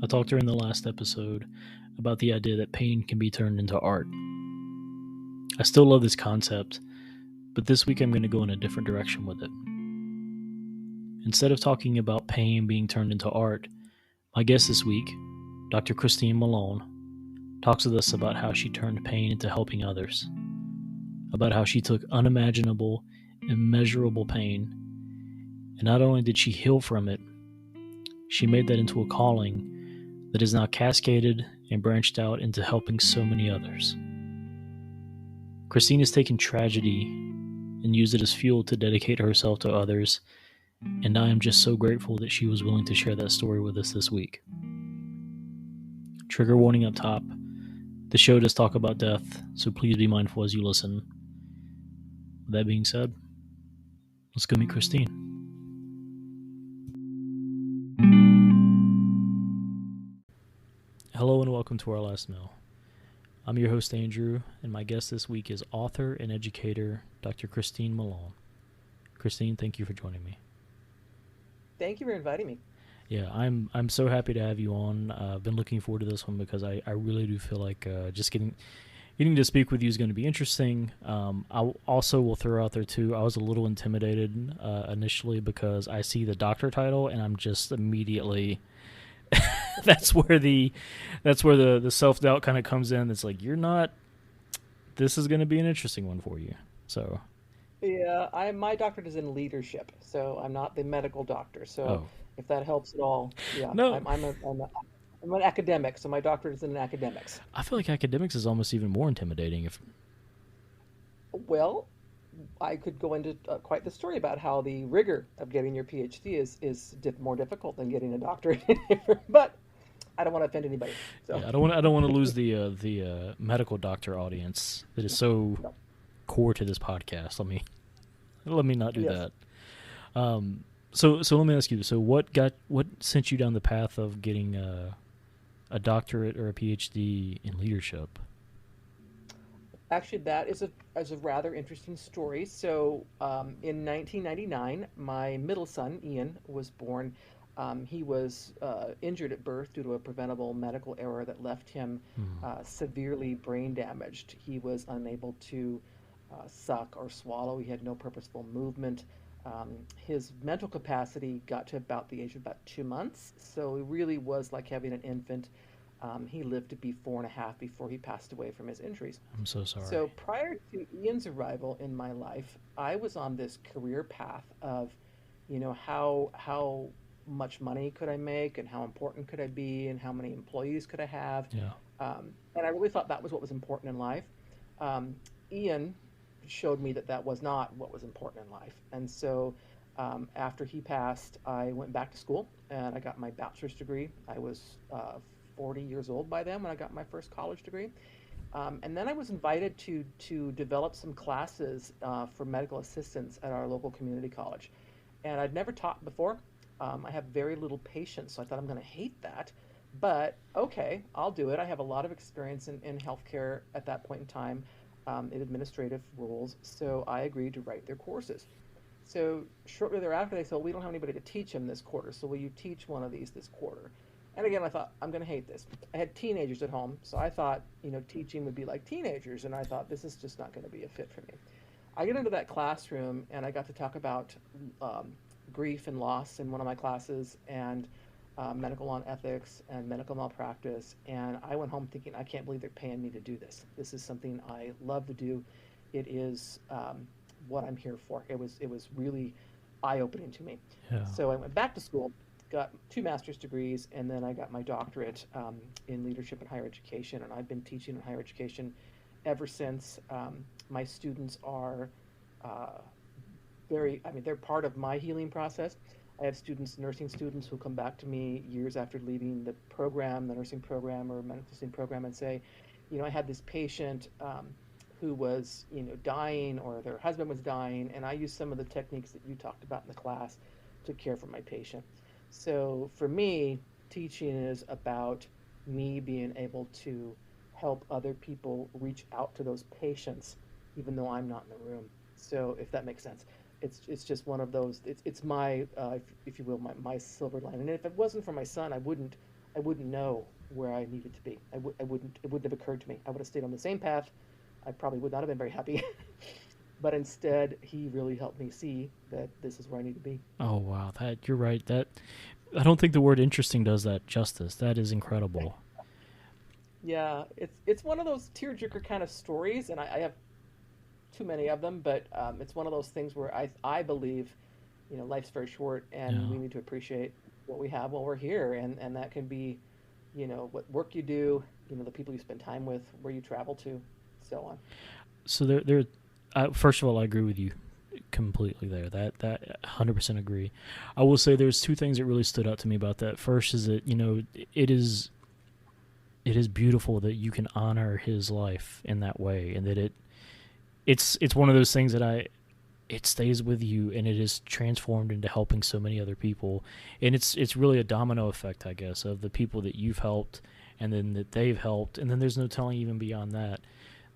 I talked during the last episode about the idea that pain can be turned into art. I still love this concept, but this week I'm going to go in a different direction with it. Instead of talking about pain being turned into art, my guest this week, Dr. Christine Malone, talks with us about how she turned pain into helping others, about how she took unimaginable, immeasurable pain, and not only did she heal from it, she made that into a calling that is now cascaded and branched out into helping so many others. Christine has taken tragedy and used it as fuel to dedicate herself to others, and I am just so grateful that she was willing to share that story with us this week. Trigger warning up top. The show does talk about death, so please be mindful as you listen. With that being said, let's go meet Christine. Hello and welcome to our last meal. I'm your host Andrew, and my guest this week is author and educator Dr. Christine Malone. Christine, thank you for joining me. Thank you for inviting me. Yeah, I'm so happy to have you on. I've been looking forward to this one because I really do feel like just getting to speak with you is going to be interesting. I also will throw out there too, I was a little intimidated initially because I see the doctor title and I'm just immediately that's where the self-doubt kind of comes in. It's like, you're not, this is going to be an interesting one for you. So Yeah, my doctorate is in leadership, so I'm not the medical doctor. So oh if that helps at all, yeah, no, I'm an academic, so my doctorate is in academics. I feel like academics is almost even more intimidating. If Well, I could go into quite the story about how the rigor of getting your PhD is more difficult than getting a doctorate, but I don't want to offend anybody. So yeah, I don't want to lose the medical doctor audience that is so no, core to this podcast. Let me not do yes. that. So let me ask you. So what sent you down the path of getting a doctorate or a PhD in leadership? Actually, that is a rather interesting story. So, in 1999, my middle son, Ian, was born. He was injured at birth due to a preventable medical error that left him Hmm. severely brain damaged. He was unable to suck or swallow. He had no purposeful movement. His mental capacity got to about the age of about 2 months. So, it really was like having an infant. He lived to be 4.5 before he passed away from his injuries. I'm so sorry. So prior to Ian's arrival in my life, I was on this career path of, how much money could I make and how important could I be and how many employees could I have. Yeah. And I really thought that was what was important in life. Ian showed me that that was not what was important in life. And so after he passed, I went back to school and I got my bachelor's degree. I was 40 years old by then when I got my first college degree. And then I was invited to develop some classes for medical assistants at our local community college. And I'd never taught before. I have very little patience, so I thought I'm going to hate that. But okay, I'll do it. I have a lot of experience in healthcare at that point in time, in administrative roles. So I agreed to write their courses. So shortly thereafter, they said, well, we don't have anybody to teach them this quarter. So will you teach one of these this quarter? And again, I thought, I'm going to hate this. I had teenagers at home, so I thought, teaching would be like teenagers, and I thought this is just not going to be a fit for me. I get into that classroom, and I got to talk about um, grief and loss in one of my classes, and medical law and ethics, and medical malpractice. And I went home thinking, I can't believe they're paying me to do this. This is something I love to do. It is what I'm here for. It was really eye-opening to me. Yeah. So I went back to school, got two master's degrees, and then I got my doctorate in leadership and higher education. And I've been teaching in higher education ever since. My students are uh, they're part of my healing process. I have students, nursing students, who come back to me years after leaving the program, the nursing program or medicine program, and say, I had this patient who was, dying, or their husband was dying, and I used some of the techniques that you talked about in the class to care for my patient. So for me, teaching is about me being able to help other people reach out to those patients, even though I'm not in the room. So if that makes sense, it's just one of those. It's my, if you will, my silver lining. And if it wasn't for my son, I wouldn't know where I needed to be. I wouldn't, it wouldn't have occurred to me. I would have stayed on the same path. I probably would not have been very happy. But instead, he really helped me see that this is where I need to be. Oh wow, that you're right. That I don't think the word interesting does that justice. That is incredible. Yeah, it's one of those tearjerker kind of stories, and I have too many of them, but it's one of those things where I believe, life's very short, and Yeah. we need to appreciate what we have while we're here, and that can be, what work you do, the people you spend time with, where you travel to, so on. So there. First of all, I agree with you completely there. That 100% agree. I will say there's two things that really stood out to me about that. First is that it is it is beautiful that you can honor his life in that way, and that it's one of those things that it stays with you, and it is transformed into helping so many other people, and it's really a domino effect, I guess, of the people that you've helped, and then that they've helped, and then there's no telling even beyond that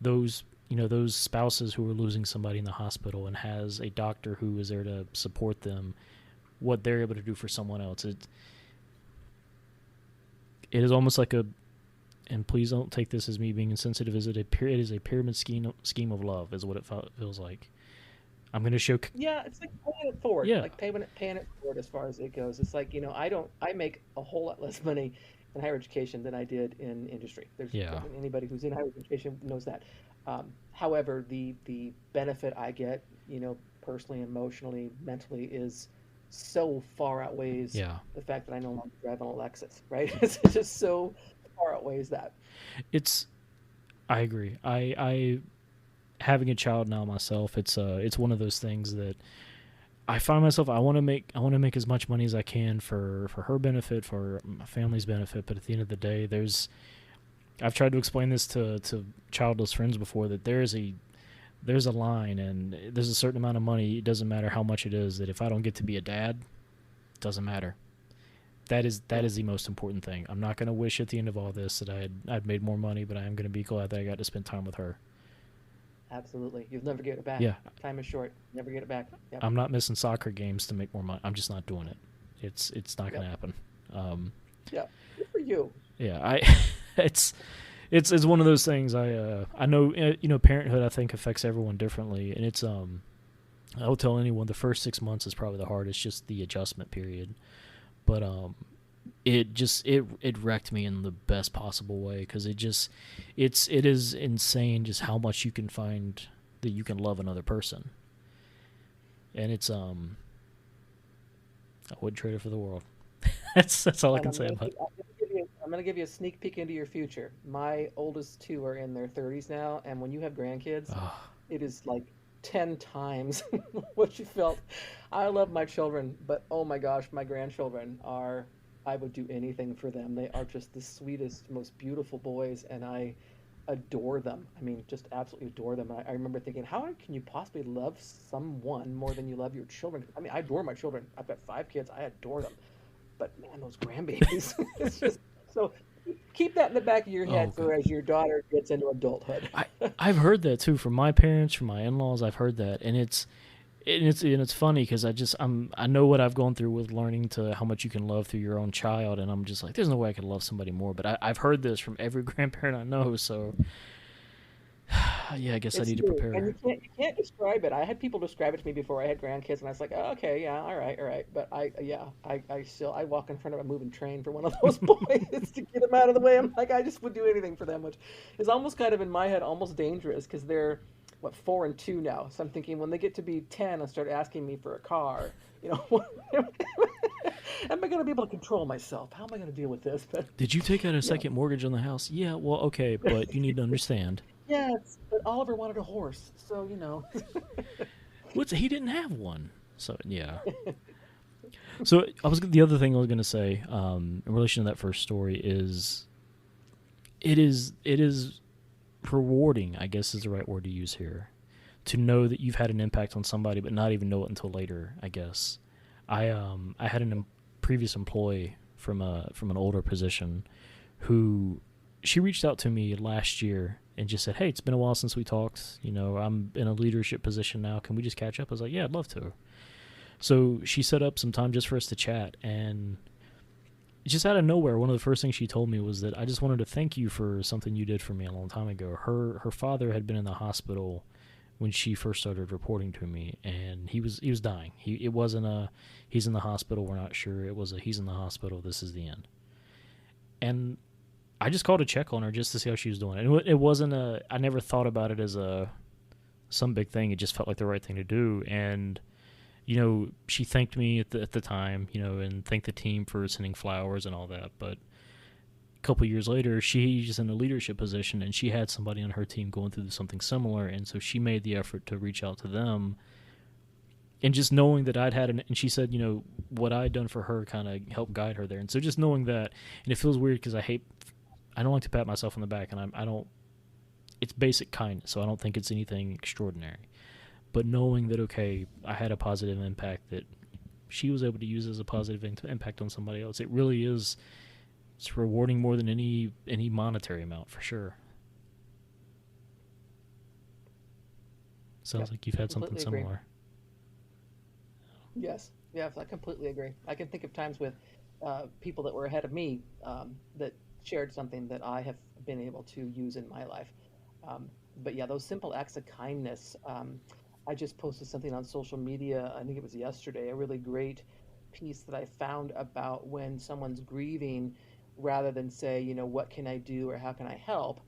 those those spouses who are losing somebody in the hospital and has a doctor who is there to support them, what they're able to do for someone else. It is almost like a, and please don't take this as me being insensitive, it is a pyramid scheme of love is what it feels like. I'm going to show. Yeah, it's like paying it forward, Yeah. like paying it forward as far as it goes. It's like, I make a whole lot less money in higher education than I did in industry. Yeah. Anybody who's in higher education knows that. However, the benefit I get, personally, emotionally, mentally, is so far outweighs Yeah. the fact that I no longer drive an Lexus, right? It's just so far outweighs that. It's I agree. I having a child now myself, it's one of those things that I find myself, I want to make as much money as I can for her benefit, for my family's benefit, but at the end of the day, I've tried to explain this to childless friends before, that there's a line, and there's a certain amount of money, it doesn't matter how much it is, that if I don't get to be a dad, it doesn't matter. That Yeah, is the most important thing. I'm not going to wish at the end of all this that I'd made more money, but I am going to be glad that I got to spend time with her. absolutely. You'll never get it back. Yeah, Time is short. Never get it back. Yep. I'm not missing soccer games to make more money. I'm just not doing it. It's not going Yep. to happen. Um, Yep. Good for you. yeah, I it's it's one of those things. I know parenthood, I think, affects everyone differently, and I will tell anyone the first 6 months is probably the hardest, just the adjustment period. But it wrecked me in the best possible way, because it is insane just how much you can find that you can love another person, and I wouldn't trade it for the world. That's all I And can say about it. I'm gonna give you a sneak peek into your future. My oldest two are in their 30s now, and when you have grandkids, Oh, it is like 10 times what you felt. I love my children, but oh my gosh, my grandchildren are, I would do anything for them. They are just the sweetest, most beautiful boys, and I adore them. I mean, just absolutely adore them. I remember thinking, how can you possibly love someone more than you love your children? I mean, I adore my children. I've got 5 kids. I adore them. But man, those grandbabies, it's just so, keep that in the back of your oh head god. for as your daughter gets into adulthood. I I've heard that too from my parents, from my in-laws. I've heard that, and it's funny, because I know what I've gone through with learning to how much you can love through your own child, and I'm just like, there's no way I could love somebody more. But I've heard this from every grandparent I know, so yeah, I guess I It's need to true, and prepare. you can't describe it. I had people describe it to me before I had grandkids, and I was like, oh, okay, yeah, all right. But yeah, I still, I walk in front of a moving train for one of those boys to get them out of the way. I'm like, I just would do anything for them, which is almost kind of in my head almost dangerous, because they're what, 4 and 2 now. So I'm thinking when they get to be 10 and start asking me for a car, what am I going to be able to control myself? How am I going to deal with this? But Did you take out a yeah, second mortgage on the house? Yeah, well, okay, but you need to understand. yes. But Oliver wanted a horse, so He didn't have one. So yeah. So the other thing I was gonna say, in relation to that first story, is it is rewarding, I guess is the right word to use here, to know that you've had an impact on somebody, but not even know it until later, I guess. I had previous employee from an older position, who she reached out to me last year and just said, "Hey, it's been a while since we talked. I'm in a leadership position now. Can we just catch up?" I was like, "Yeah, I'd love to." So she set up some time just for us to chat, and just out of nowhere, one of the first things she told me was that I just wanted to thank you for something you did for me a long time ago. Her father had been in the hospital when she first started reporting to me, and he was dying. It wasn't a he's in the hospital, we're not sure. It was a he's in the hospital, this is the end. And I just called to check on her just to see how she was doing. And it wasn't a I never thought about it as a some big thing. It just felt like the right thing to do. And she thanked me at the time, and thanked the team for sending flowers and all that. But a couple years later, she's in a leadership position, and she had somebody on her team going through something similar, and so she made the effort to reach out to them. And just knowing that and she said, what I'd done for her kind of helped guide her there. And so just knowing that, and it feels weird because I don't like to pat myself on the back, and I don't. It's basic kindness, so I don't think it's anything extraordinary. But knowing that, okay, I had a positive impact that she was able to use as a positive impact on somebody else, it really is. It's rewarding more than any monetary amount for sure. Sounds Yep, like you've I had something completely agree. similar. Yes, yes, I completely agree. I can think of times with people that were ahead of me that shared something that I have been able to use in my life. Um, but yeah, those simple acts of kindness. I just posted something on social media, I think it was yesterday, a really great piece that I found about when someone's grieving, rather than say, what can I do or how can I help,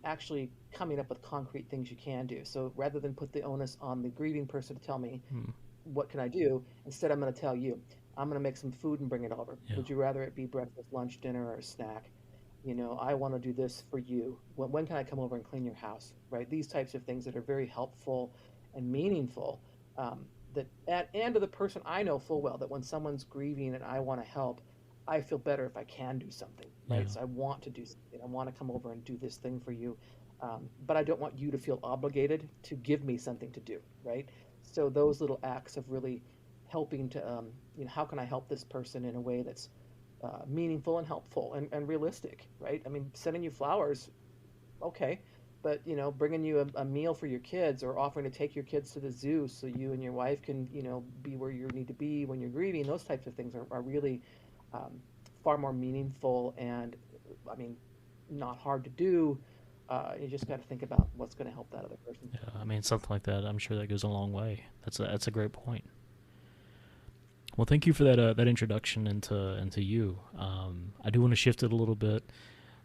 actually coming up with concrete things you can do. So rather than put the onus on the grieving person to tell me, Hmm. what can I do? Instead, I'm going to tell you, I'm going to make some food and bring it over. Yeah. Would you rather it be breakfast, lunch, dinner, or a snack? I want to do this for you. When can I come over and clean your house? Right? These types of things that are very helpful and meaningful. And to the person, I know full well that when someone's grieving and I want to help, I feel better if I can do something. Yeah. Right? So I want to do something. I want to come over and do this thing for you. But I don't want you to feel obligated to give me something to do. Right? So those little acts of really helping to, how can I help this person in a way that's meaningful and helpful and realistic, right? I mean, sending you flowers, okay, but bringing you a meal for your kids, or offering to take your kids to the zoo so you and your wife can, be where you need to be when you're grieving. Those types of things are really um, far more meaningful and, I mean, not hard to do. You just got to think about what's going to help that other person. Yeah. I mean, something like that. I'm sure that goes a long way. That's a great point. Well, thank you for that introduction into you. I do want to shift it a little bit.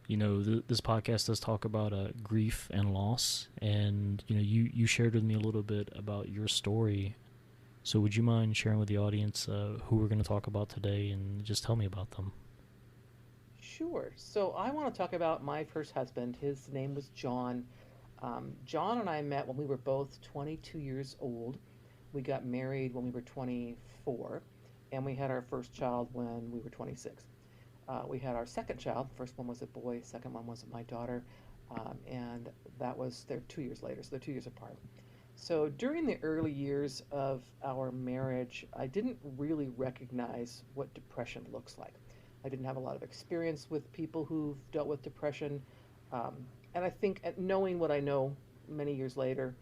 This podcast does talk about grief and loss, and you shared with me a little bit about your story. So would you mind sharing with the audience who we're going to talk about today, and just tell me about them? Sure. So I want to talk about my first husband. His name was John. John and I met when we were both 22 years old. We got married when we were 24, and we had our first child when we were 26. We had our second child. First one was a boy, second one was my daughter, and they're 2 years later, so they're 2 years apart. So during the early years of our marriage, I didn't really recognize what depression looks like. I didn't have a lot of experience with people who've dealt with depression. Um, and I think knowing what I know many years later,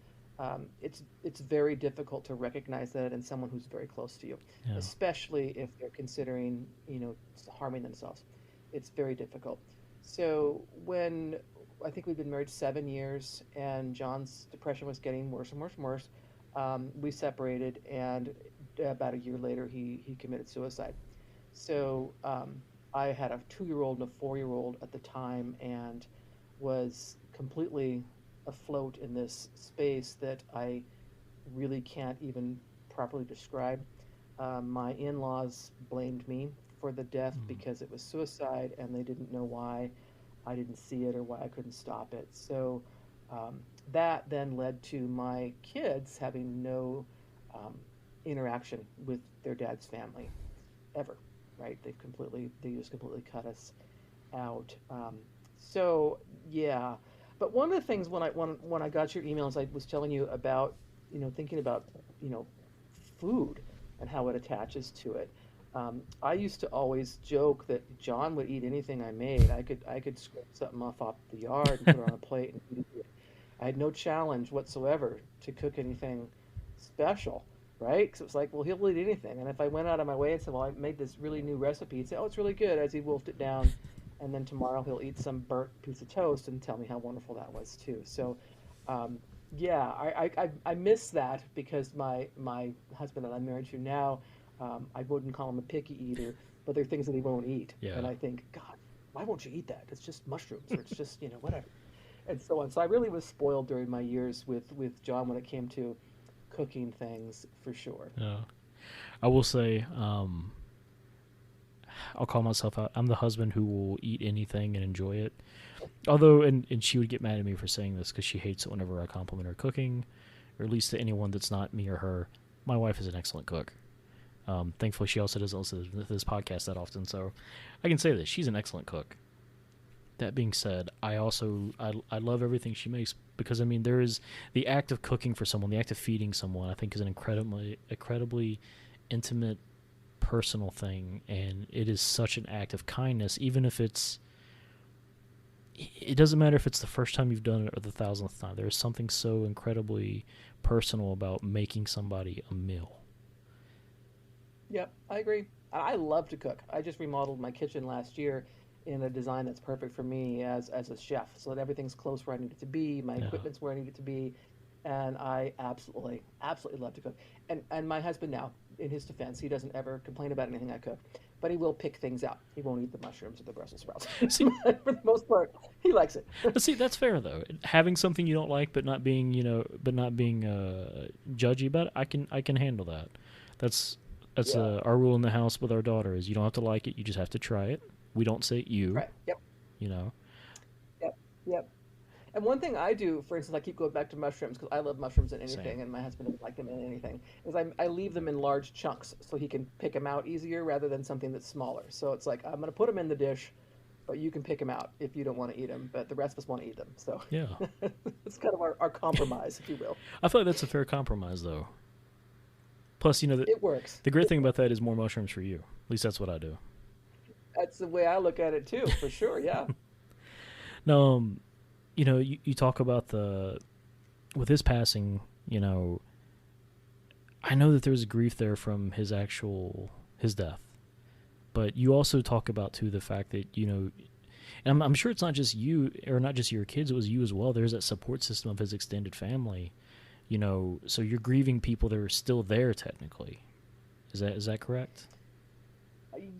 it's very difficult to recognize that in someone who's very close to you, Yeah. especially if they're considering, harming themselves. It's very difficult. So when I think we've been married 7 years, and John's depression was getting worse and worse and worse, we separated, and about a year later, he committed suicide. So I had a 2 year old and a 4 year old at the time, and was completely afloat in this space that I really can't even properly describe. My in laws blamed me for the death Mm. because it was suicide, and they didn't know why I didn't see it or why I couldn't stop it. So um, that then led to my kids having no um, interaction with their dad's family ever, right? They just completely cut us out. So yeah, but one of the things when I got your emails, I was telling you about, thinking about, you know, food and how it attaches to it. I used to always joke that John would eat anything I made. I could scrape something off the yard and put it on a plate and eat it. I had no challenge whatsoever to cook anything special, right? Because it was like, well, he'll eat anything. And if I went out of my way and said, well, I made this really new recipe, he'd say, oh, it's really good, as he wolfed it down. And then tomorrow he'll eat some burnt piece of toast and tell me how wonderful that was too. So, um, yeah, I miss that because my husband that I'm married to now, I wouldn't call him a picky eater, but there are things that he won't eat. And Yeah. I think, God, why won't you eat that? It's just mushrooms or it's just, whatever. And so on. So I really was spoiled during my years with John when it came to cooking things for sure. Yeah. I will say, I'll call myself out. I'm the husband who will eat anything and enjoy it. Although, and she would get mad at me for saying this because she hates it whenever I compliment her cooking, or at least to anyone that's not me or her. My wife is an excellent cook. Thankfully, she also doesn't listen to this podcast that often, so I can say this: she's an excellent cook. That being said, I love everything she makes because I mean there is the act of cooking for someone, the act of feeding someone. I think is an incredibly intimate, personal thing, and it is such an act of kindness, even if it doesn't matter if it's the first time you've done it or the thousandth time. There is something so incredibly personal about making somebody a meal. Yep, I agree. I love to cook. I just remodeled my kitchen last year in a design that's perfect for me as a chef, so that everything's close where I need it to be, my Yeah, equipment's where I need it to be, and I absolutely love to cook. And my husband now, in his defense, he doesn't ever complain about anything I cook, but he will pick things out. He won't eat the mushrooms or the Brussels sprouts. see, But for the most part, he likes it. but see, that's fair though. Having something you don't like, but not being, but not being judgy about it, I can handle that. That's that's Yeah. our rule in the house with our daughter is you don't have to like it, you just have to try it. We don't say you, Right. Yep. you know. Yep. Yep. And one thing I do, for instance, I keep going back to mushrooms because I love mushrooms in Same. anything, and my husband doesn't like them in anything. Is I leave them in large chunks so he can pick them out easier rather than something that's smaller. So it's like I'm going to put them in the dish, but you can pick them out if you don't want to eat them, but the rest of us want to eat them. So Yeah, it's kind of our compromise, if you will. I feel like that's a fair compromise though. Plus, It works. the great It thing about works. that is more mushrooms for you. At least that's what I do. That's the way I look at it too, for sure. Yeah. Now, you talk about the with his passing. I know that there's grief there from his death, but you also talk about too the fact that and I'm sure it's not just you or not just your kids. It was you as well. There's that support system of his extended family. So you're grieving people that are still there technically. Is that correct?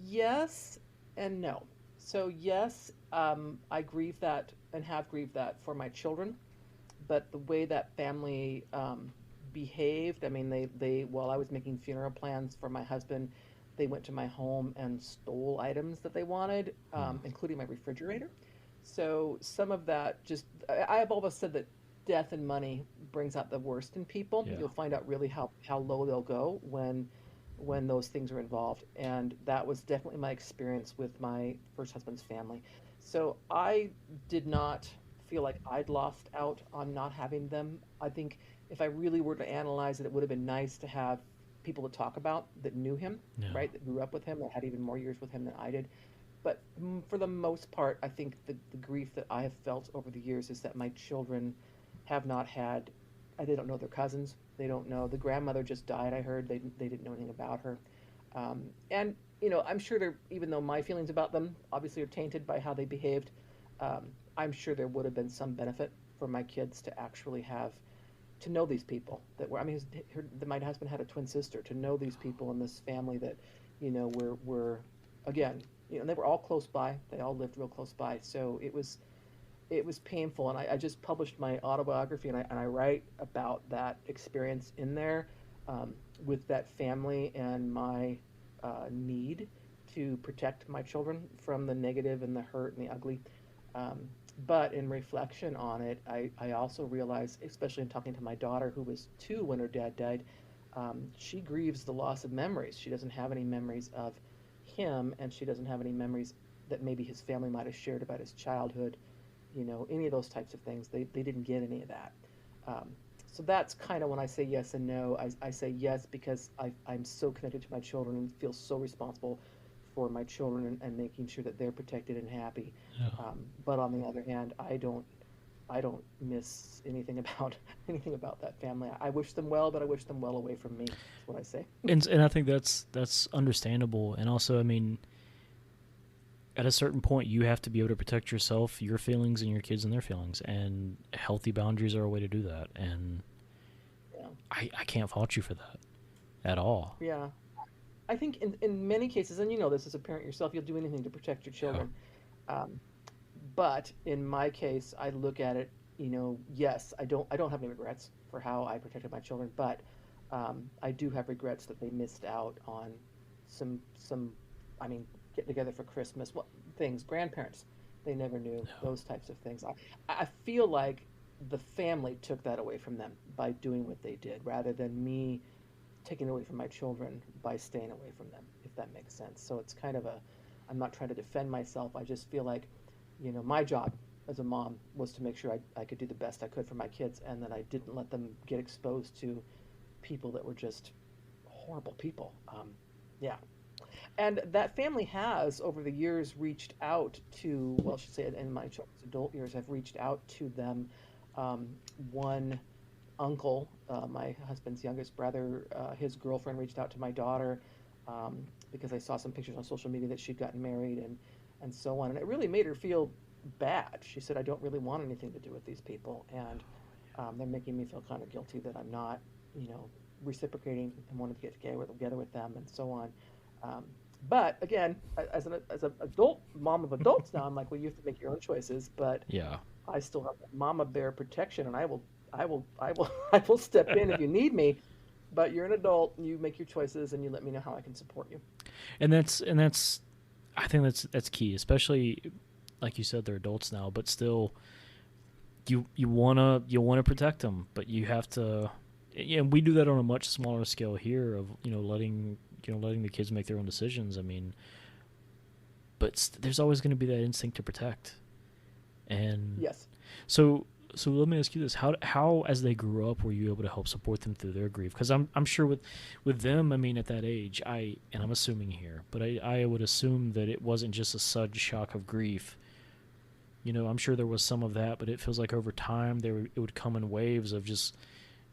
Yes and no. So yes, I grieve that and have grieved that for my children, but the way that family behaved, I mean, they while I was making funeral plans for my husband, they went to my home and stole items that they wanted, Hmm. including my refrigerator. So some of that just, I have always said that death and money brings out the worst in people. Yeah. You'll find out really how low they'll go when those things are involved. And that was definitely my experience with my first husband's family. So I did not feel like I'd lost out on not having them. I think if I really were to analyze it, it would have been nice to have people to talk about that knew him, Yeah. right? That grew up with him, that had even more years with him than I did. But for the most part, I think the grief that I have felt over the years is that my children have not had, they don't know their cousins. They don't know. The grandmother just died, I heard. They didn't know anything about her. And, I'm sure they're, even though my feelings about them obviously are tainted by how they behaved, I'm sure there would have been some benefit for my kids to actually have to know these people that were. I mean, my husband had a twin sister. To know these people in this family that, were again, they were all close by. They all lived real close by. So it was painful, and I just published my autobiography, and I write about that experience in there, with that family and my need to protect my children from the negative and the hurt and the ugly. Um, but in reflection on it, I also realized, especially in talking to my daughter, who was 2 when her dad died, she grieves the loss of memories. She doesn't have any memories of him, and she doesn't have any memories that maybe his family might have shared about his childhood, any of those types of things. They didn't get any of that. Um, so that's kind of when I say yes and no. I say yes because I'm so connected to my children and feel so responsible for my children and making sure that they're protected and happy. Yeah. But on the other hand, I don't. I don't miss anything about anything about that family. I wish them well, but I wish them well away from me. That's what I say. And I think that's understandable. And also, I mean, at a certain point, you have to be able to protect yourself, your feelings, and your kids and their feelings. And healthy boundaries are a way to do that. And Yeah, I can't fault you for that at all. yeah. I think in many cases, and you know this as a parent yourself, you'll do anything to protect your Yeah. children. Um, but in my case, I look at it, you know, yes, I don't have any regrets for how I protected my children, but I do have regrets that they missed out on some, I mean, getting together for Christmas, what things, grandparents, they never knew Yeah. those types of things. I feel like the family took that away from them by doing what they did, rather than me taking away from my children by staying away from them, if that makes sense. So it's kind of a, I'm not trying to defend myself. I just feel like, you know, my job as a mom was to make sure I could do the best I could for my kids, and that I didn't let them get exposed to people that were just horrible people. Yeah. And that family has, over the years, reached out to, well, I should say, in my children's adult years, I've reached out to them. Um, One uncle, my husband's youngest brother, his girlfriend reached out to my daughter, because I saw some pictures on social media that she'd gotten married, and so on. And it really made her feel bad. She said, I don't really want anything to do with these people. And they're making me feel kind of guilty that I'm not, you know, reciprocating and wanting to get together with them and so on. Um, but again, as an adult mom of adults now, I'm like, well, you have to make your own choices. But Yeah. I still have mama bear protection, and I will step in if you need me. But you're an adult, and you make your choices, and you let me know how I can support you. And that's I think that's key, especially like you said, they're adults now, but still, you wanna protect them, but you have to. Yeah, we do that on a much smaller scale here of letting the kids make their own decisions. I mean, but there's always going to be that instinct to protect. And Yes. so so let me ask you this: how as they grew up were you able to help support them through their grief? Because I'm sure with them, I mean, at that age, I'm assuming here, but I would assume that it wasn't just a sudden shock of grief. I'm sure there was some of that, but it feels like over time it would come in waves of just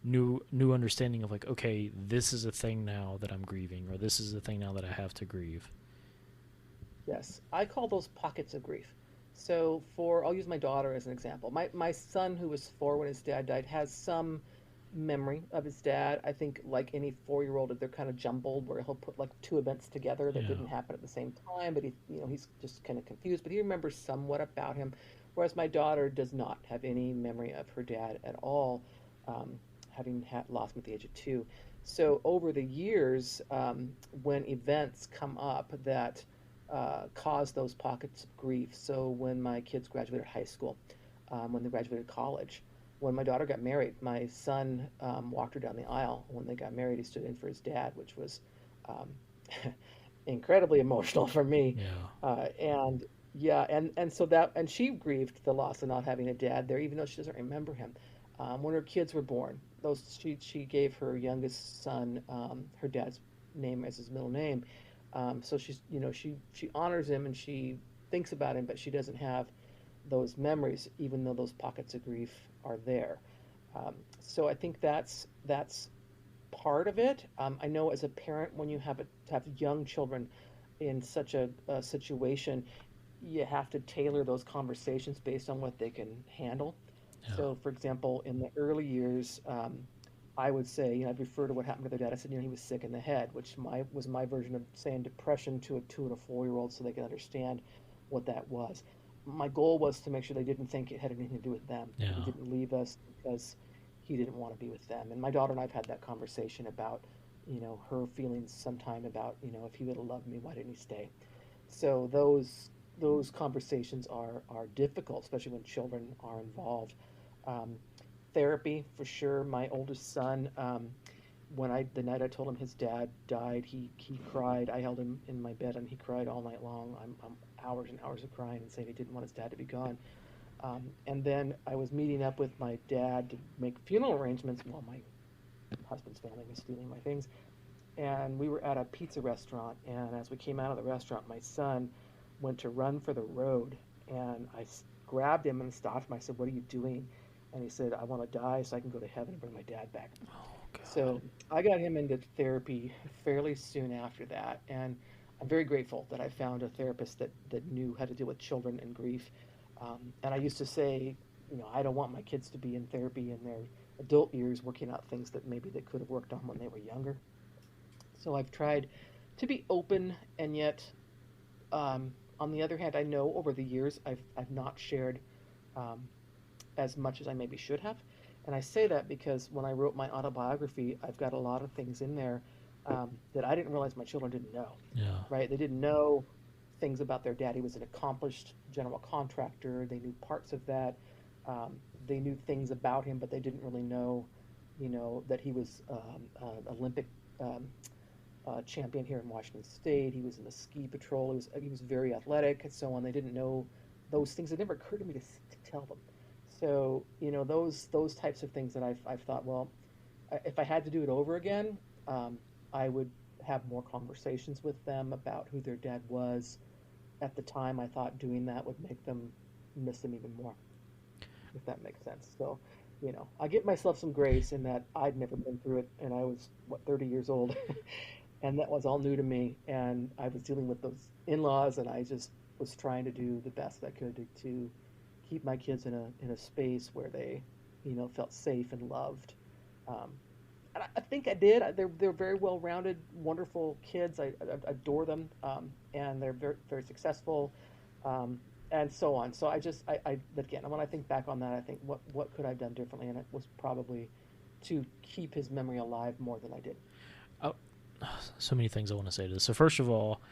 new understanding of like, okay, this is a thing now that I'm grieving, or this is a thing now that I have to grieve. Yes, I call those pockets of grief. So for I'll use my daughter as an example. My son, who was 4 when his dad died, has some memory of his dad. I think like any 4-year-old, they're kind of jumbled, where he'll put like two events together that Yeah, didn't happen at the same time, but he's just kind of confused, but he remembers somewhat about him. Whereas my daughter does not have any memory of her dad at all, um, having lost him at the age of 2. So over the years, when events come up that cause those pockets of grief. So when my kids graduated high school, when they graduated college, when my daughter got married, my son walked her down the aisle. When they got married, he stood in for his dad, which was um, incredibly emotional for me. yeah, And yeah, and so that and she grieved the loss of not having a dad there, even though she doesn't remember him. When her kids were born, those she gave her youngest son her dad's name as his middle name. So she honors him and she thinks about him, but she doesn't have those memories, even though those pockets of grief are there. So I think that's part of it. I know as a parent, when you have young children in such a situation, you have to tailor those conversations based on what they can handle. yeah, So, for example, in the early years, I would say, I'd refer to what happened to their dad. I said, he was sick in the head, which was my version of saying depression to a 2 and a 4-year-old, so they could understand what that was. My goal was to make sure they didn't think it had anything to do with them, that he yeah. didn't leave us because he didn't want to be with them. And my daughter and I've had that conversation about, her feelings sometime about, if he would have loved me, why didn't he stay? So those conversations are difficult, especially when children are involved. Um, Therapy for sure. My oldest son, when I the night I told him his dad died, he cried. I held him in my bed and he cried all night long. I'm hours and hours of crying and saying he didn't want his dad to be gone. And then I was meeting up with my dad to make funeral arrangements while my husband's family was stealing my things. And we were at a pizza restaurant. And as we came out of the restaurant, my son went to run for the road, and grabbed him and stopped him. I said, "What are you doing?" And he said, "I want to die so I can go to heaven and bring my dad back." Oh God. So I got him into therapy fairly soon after that, and I'm very grateful that I found a therapist that knew how to deal with children and grief. And I used to say, I don't want my kids to be in therapy in their adult years working out things that maybe they could have worked on when they were younger. So I've tried to be open, and yet, on the other hand, I know over the years I've not shared um, as much as I maybe should have. And I say that because when I wrote my autobiography, I've got a lot of things in there that I didn't realize my children didn't know, Yeah. right? They didn't know things about their dad. He was an accomplished general contractor. They knew parts of that. Um, they knew things about him, but they didn't really know, that he was an Olympic um, champion here in Washington State. He was in the ski patrol. He was very athletic and so on. They didn't know those things. It never occurred to me to tell them. So those types of things that I've thought, well, if I had to do it over again, um, I would have more conversations with them about who their dad was. At the time, I thought doing that would make them miss him even more, if that makes sense. So, I give myself some grace in that I'd never been through it, and I was, what, 30 years old, and that was all new to me, and I was dealing with those in-laws, and I just was trying to do the best I could to keep my kids in a space where they, felt safe and loved. Um, and I think I did. They're very well-rounded, wonderful kids. I adore them, and they're very very successful, um, and so on. So again, when I think back on that, I think what could I have done differently, and it was probably to keep his memory alive more than I did. Oh, so many things I want to say to this. So first of all,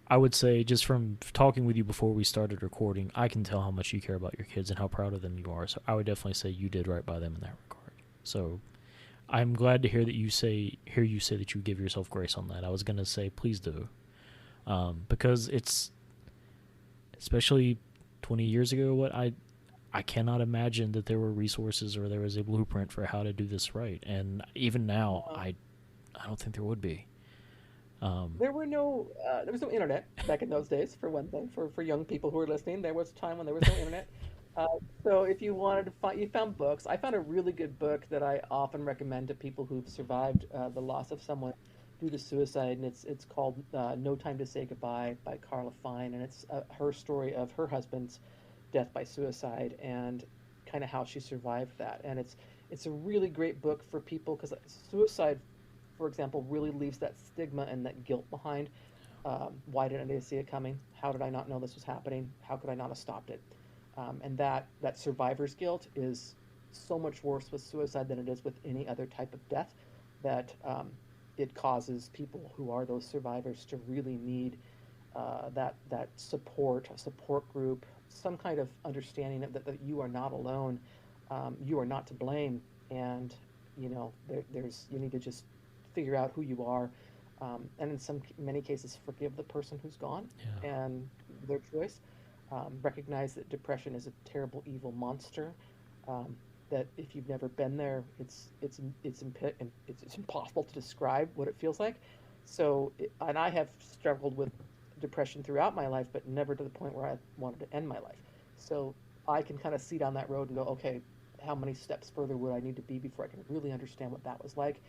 I would say just from talking with you before we started recording, I can tell how much you care about your kids and how proud of them you are. So I would definitely say you did right by them in that regard. So I'm glad to hear you say that you give yourself grace on that. I was gonna say please do, because it's especially 20 years ago. I cannot imagine that there were resources or there was a blueprint for how to do this right. And even now, Uh, I don't think there would be. Um, there was no internet back in those days, for one thing. For young people who are listening, there was a time when there was no internet. Uh, so if you wanted to find, you found books. I found a really good book that I often recommend to people who've survived the loss of someone due to suicide, and it's called "No Time to Say Goodbye" by Carla Fine, and it's her story of her husband's death by suicide and kind of how she survived that. And it's a really great book for people because suicide, for example, really leaves that stigma and that guilt behind. Why didn't I see it coming? How did I not know this was happening? How could I not have stopped it? And that survivor's guilt is so much worse with suicide than it is with any other type of death. That it causes people who are those survivors to really need that support, a support group, some kind of understanding that you are not alone, you are not to blame, and there's you need to just figure out who you are, and in many cases forgive the person who's gone yeah, and their choice. Recognize that depression is a terrible evil monster. Um, that if you've never been there, it's impossible to describe what it feels like. And I have struggled with depression throughout my life, but never to the point where I wanted to end my life. So I can kind of see down that road and go, okay, how many steps further would I need to be before I can really understand what that was like?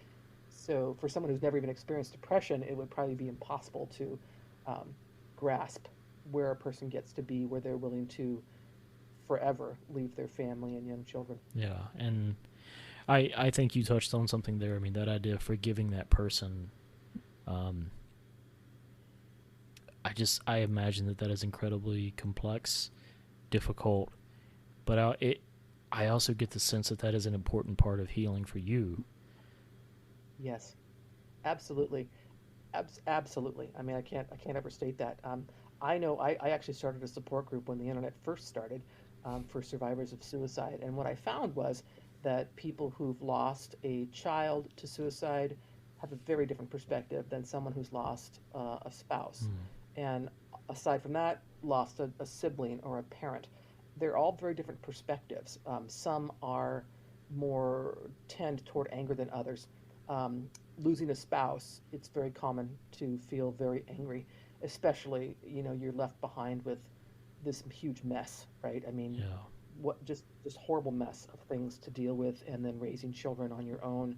So for someone who's never even experienced depression, it would probably be impossible to um, grasp where a person gets to be, where they're willing to forever leave their family and young children. yeah, and I think you touched on something there. I mean, that idea of forgiving that person. Um, I imagine that is incredibly complex, difficult, but I also get the sense that is an important part of healing for you. Yes, absolutely. Absolutely. I mean, I can't overstate that. I know I actually started a support group when the internet first started, for survivors of suicide, and what I found was that people who've lost a child to suicide have a very different perspective than someone who's lost a spouse, Hmm. and aside from that, lost a sibling or a parent. They're all very different perspectives. Some are more tend toward anger than others. Losing a spouse, it's very common to feel very angry, especially, you're left behind with this huge mess, right? I mean, Yeah. what just horrible mess of things to deal with, and then raising children on your own,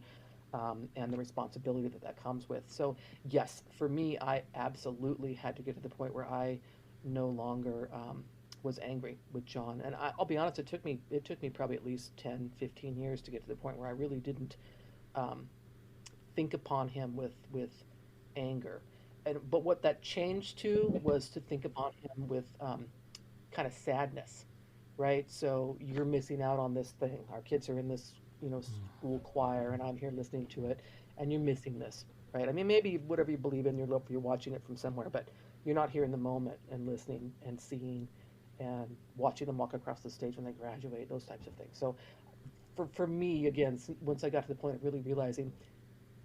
and the responsibility that that comes with. So yes, for me, I absolutely had to get to the point where I no longer was angry with John. And I'll be honest, it took me probably at least 10, 15 years to get to the point where I really didn't um, think upon him with anger. But what that changed to was to think upon him with kind of sadness, right? So you're missing out on this thing. Our kids are in this, school choir, and I'm here listening to it, and you're missing this, right? I mean, maybe whatever you believe in, you're watching it from somewhere, but you're not here in the moment and listening and seeing and watching them walk across the stage when they graduate, those types of things. So for me, again, once I got to the point of really realizing,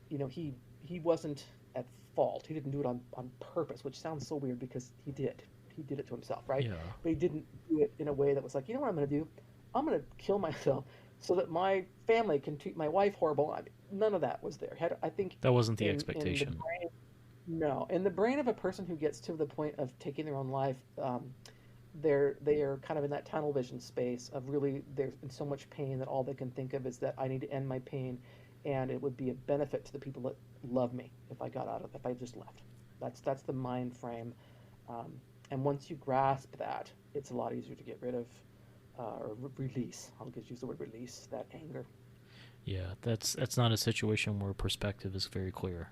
he wasn't at fault. He didn't do it on purpose, which sounds so weird because he did. He did it to himself, right? Yeah. But he didn't do it in a way that was like, you know what I'm going to do? I'm going to kill myself so that my family can treat my wife horrible. I mean, none of that was there. I think That wasn't the in the expectation. brain, no, in the brain of a person who gets to the point of taking their own life, they are kind of in that tunnel vision space of really they're in so much pain that all they can think of is that I need to end my pain, and it would be a benefit to the people that love me if I just left. That's the mind frame, um, and once you grasp that, it's a lot easier to get rid of or release. I'll just use the word release that anger. Yeah, that's not a situation where perspective is very clear.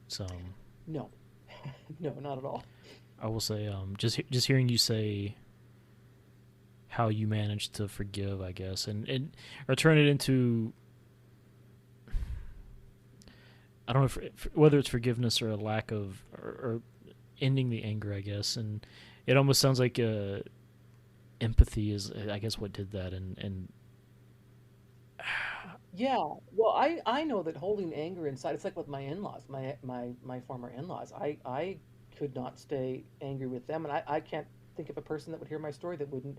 So No, no, not at all. I will say, just hearing you say how you managed to forgive, I guess, and or turn it into, I don't know whether it's forgiveness or a lack of, or ending the anger, I guess, and it almost sounds like empathy is, I guess, what did that, and Yeah, well, I know that holding anger inside, it's like with my in-laws, my former in-laws. I could not stay angry with them, and I can't think of a person that would hear my story that wouldn't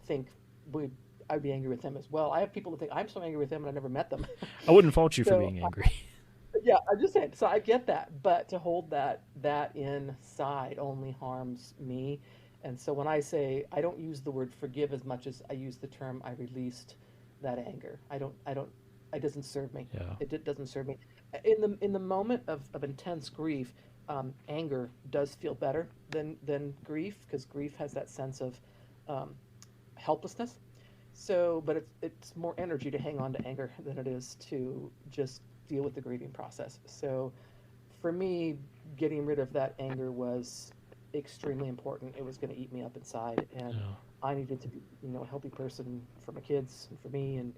think would I'd be angry with them as well. I have people that think I'm so angry with them and I never met them. I wouldn't fault you for So being angry. yeah, I'm just saying. So I get that, but to hold that inside only harms me. And so when I say I don't use the word forgive as much as I use the term I released that anger. I don't it doesn't serve me. Yeah, It doesn't serve me. In the moment of intense grief, anger does feel better than grief because grief has that sense of um, helplessness. So, but it's more energy to hang on to anger than it is to just deal with the grieving process. So, for me, getting rid of that anger was extremely important. It was going to eat me up inside, and yeah, I needed to be, a healthy person for my kids and for me, and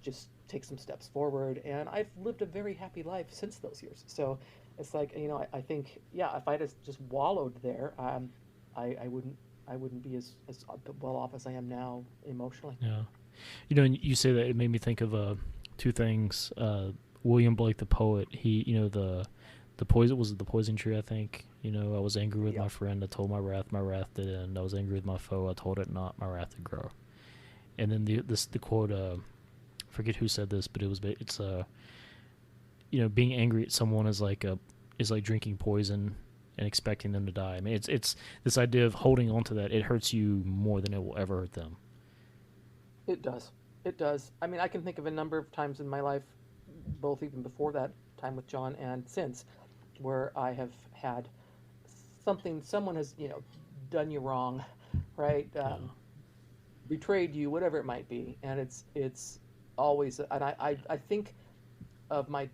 just take some steps forward. And I've lived a very happy life since those years. So, it's like, I think, yeah, if I just wallowed there, I wouldn't. I wouldn't be as well off as I am now emotionally. yeah. And you say that, it made me think of two things. William Blake, the poet, he, the poison, was it the poison tree? I think. I was angry with Yeah. my friend. I told my wrath did end. I was angry with my foe. I told it not. My wrath did grow. And then the quote. Forget who said this, but it's being angry at someone is like drinking poison and expecting them to die. I mean, it's this idea of holding on to that. It hurts you more than it will ever hurt them. It does. It does. I mean, I can think of a number of times in my life, both even before that time with John and since, where I have had someone has, done you wrong, right? Yeah, Betrayed you, whatever it might be. And it's always, and I think of my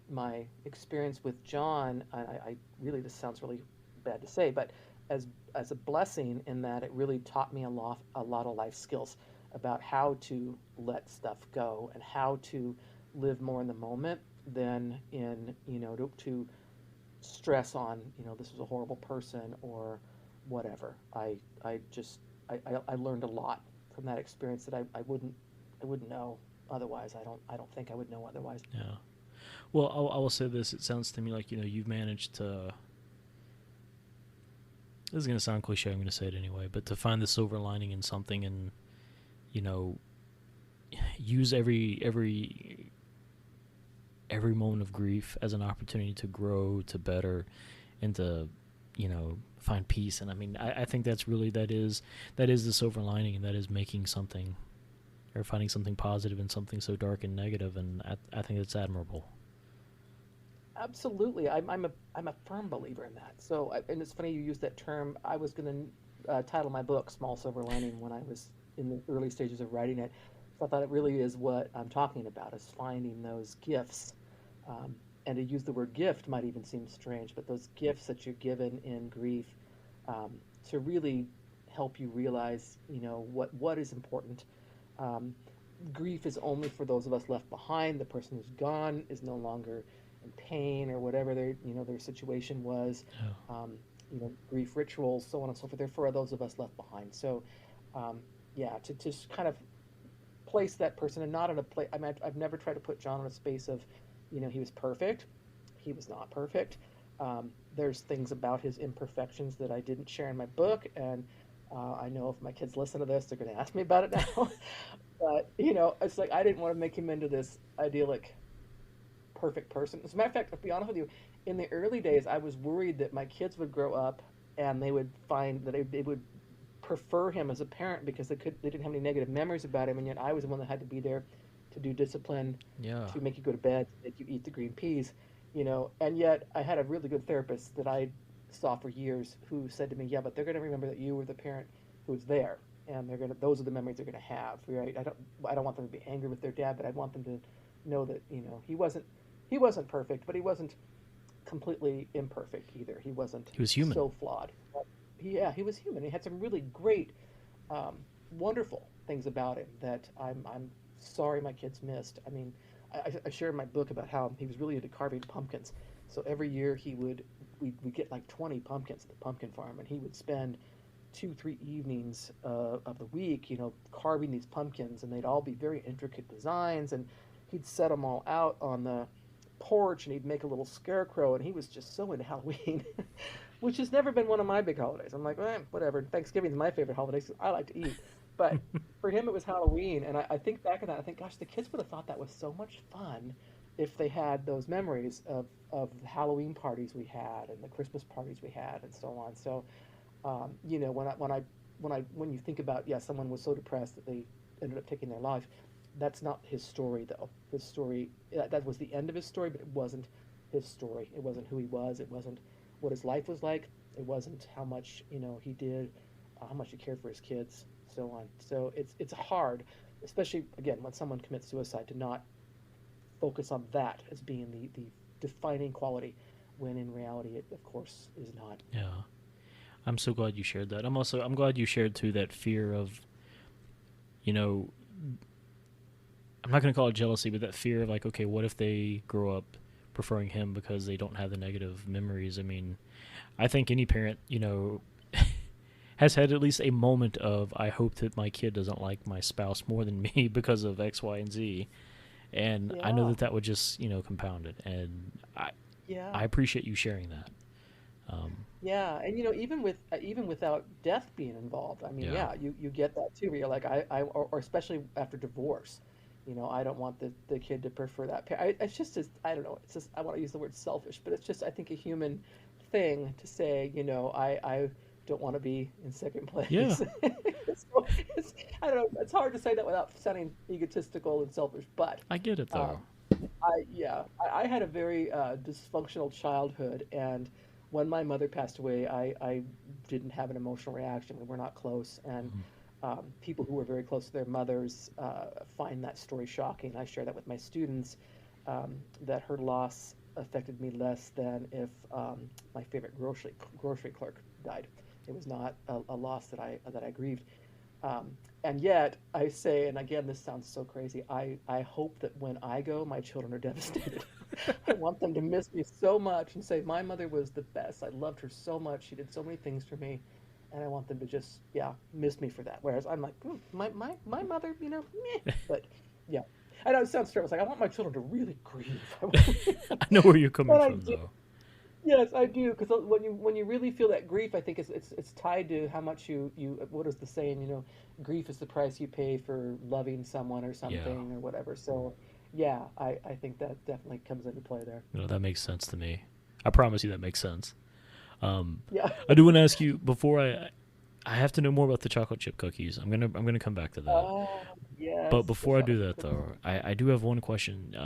experience with John, I really, this sounds really bad to say, but as as a blessing in that it really taught me a lot of life skills about how to let stuff go and how to live more in the moment than in to stress on this was a horrible person or whatever. I just I learned a lot from that experience that I wouldn't know otherwise. I don't think I would know otherwise. yeah. Well, I will say this. It sounds to me like you've managed to. This is gonna sound cliche. I'm gonna say it anyway, but to find the silver lining in something, and you know, use every moment of grief as an opportunity to grow, to better, and to find peace. And I mean, I think that is the silver lining, and that is making something or finding something positive in something so dark and negative. And I think it's admirable. Absolutely. I'm a firm believer in that. So, and it's funny you use that term. I was going to title my book "Small Silver Lining" when I was in the early stages of writing it. So I thought it really is what I'm talking about, is finding those gifts. Um, and to use the word gift might even seem strange, but those gifts that you're given in grief, um, to really help you realize, what is important. Um, Grief is only for those of us left behind. The person who's gone is no longer in pain or whatever their situation was. Yeah. Um, Grief rituals, so on and so forth. They're for those of us left behind. So, um, yeah, to just kind of place that person, and not in a place. I mean, I've never tried to put John in a space of, he was perfect. He was not perfect. There's things about his imperfections that I didn't share in my book, and I know if my kids listen to this, they're going to ask me about it now. But it's like I didn't want to make him into this idyllic, perfect person. As a matter of fact, to be honest with you, in the early days, I was worried that my kids would grow up and they would find that they would prefer him as a parent because they didn't have any negative memories about him, and yet I was the one that had to be there to do discipline, Yeah. to make you go to bed, to make you eat the green peas, and yet I had a really good therapist that I saw for years who said to me, yeah, but they're going to remember that you were the parent who was there, and those are the memories they're going to have, right? I don't want them to be angry with their dad, but I want them to know that he wasn't perfect, but he wasn't completely imperfect either. He wasn't He was human. so flawed. Yeah, he was human. He had some really great, um, wonderful things about him that I'm sorry my kids missed. I mean, I share in my book about how he was really into carving pumpkins. So every year we'd get like 20 pumpkins at the pumpkin farm, and he would spend 2, 3 evenings of the week, carving these pumpkins, and they'd all be very intricate designs, and he'd set them all out on the porch, and he'd make a little scarecrow, and he was just so into Halloween, which has never been one of my big holidays. I'm like, whatever. Thanksgiving's my favorite holiday, so I like to eat. But for him, it was Halloween, and I think back on that, I think, gosh, the kids would have thought that was so much fun if they had those memories of the Halloween parties we had and the Christmas parties we had and so on. So, when you think about, yeah, someone was so depressed that they ended up taking their life, that's not his story, though. His story, that was the end of his story, but it wasn't his story. It wasn't who he was. It wasn't what his life was like. It wasn't how much he did, how much he cared for his kids, so on. So it's hard, especially again when someone commits suicide, to not focus on that as being the defining quality, when in reality it of course is not. Yeah. I'm so glad you shared that. I'm glad you shared too that fear of, you know, I'm not going to call it jealousy, but that fear of like, okay, what if they grow up preferring him because they don't have the negative memories? I mean, I think any parent, has had at least a moment of, I hope that my kid doesn't like my spouse more than me because of X, Y, and Z. And I know Yeah, that would just, compound it. And yeah. I appreciate you sharing that. Um, Yeah, and even without death being involved, I mean, yeah. yeah, you get that too, where you're like, or especially after divorce, I don't want the kid to prefer that. It's just as, I don't know, it's just, I want to use the word selfish, but it's just, I think, a human thing to say, I don't want to be in second Yeah. place. So I don't know, it's hard to say that without sounding egotistical and selfish, but I get it um, though. I had a very dysfunctional childhood, and when my mother passed away, I didn't have an emotional reaction. We were not close, and Mhm. people who were very close to their mothers find that story shocking. I share that with my students, that her loss affected me less than if my favorite grocery clerk died. It was not a loss that I grieved. And yet, I say, and again, this sounds so crazy, I hope that when I go, my children are devastated. I want them to miss me so much and say, my mother was the best. I loved her so much. She did so many things for me. And I want them to just, yeah, miss me for that. Whereas I'm like, my mother, meh. But yeah, I know it sounds terrible. It's like, I want my children to really grieve. I know where you're coming But I from do. though. Yes, I do, because when you really feel that grief, I think it's tied to how much you what is the saying, grief is the price you pay for loving someone or Yeah. something or whatever. So, yeah, I think that definitely comes into play there. That makes sense to me. I promise you that makes sense. Um, Yeah. I do want to ask you before I have to know more about the chocolate chip cookies. I'm gonna come back to that. Oh, But yes, the before I do chocolate chip that, cookies. though, I do have one question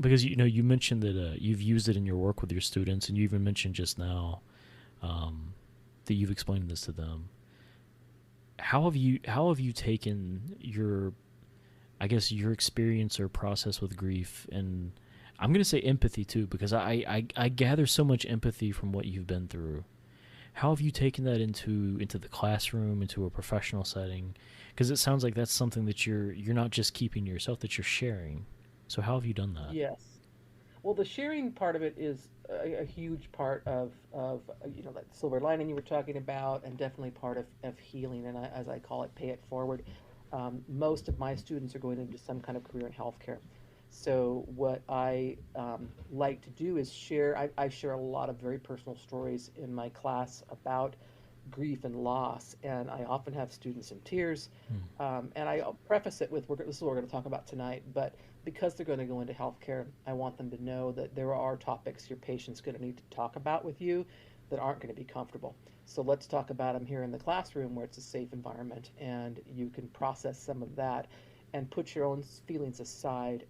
because you know you mentioned that you've used it in your work with your students, and you even mentioned just now um, that you've explained this to them. How have you taken your I guess your experience or process with grief, and I'm gonna say empathy too because I gather so much empathy from what you've been through. How have you taken that into the classroom, into a professional setting? Because it sounds like that's something that you're not just keeping to yourself, that you're sharing. So how have you done that? Yes. Well, the sharing part of it is a huge part of that silver lining you were talking about, and definitely part of healing. And as I call it, pay it forward. Most of my students are going into some kind of career in healthcare. So what I like to do is share. I share a lot of very personal stories in my class about grief and loss, and I often have students in tears. Hmm. And I'll preface it with, this is what we're going to talk about tonight, but because they're going to go into healthcare, I want them to know that there are topics your patient's going to need to talk about with you that aren't going to be comfortable. So let's talk about them here in the classroom where it's a safe environment and you can process some of that and put your own feelings aside.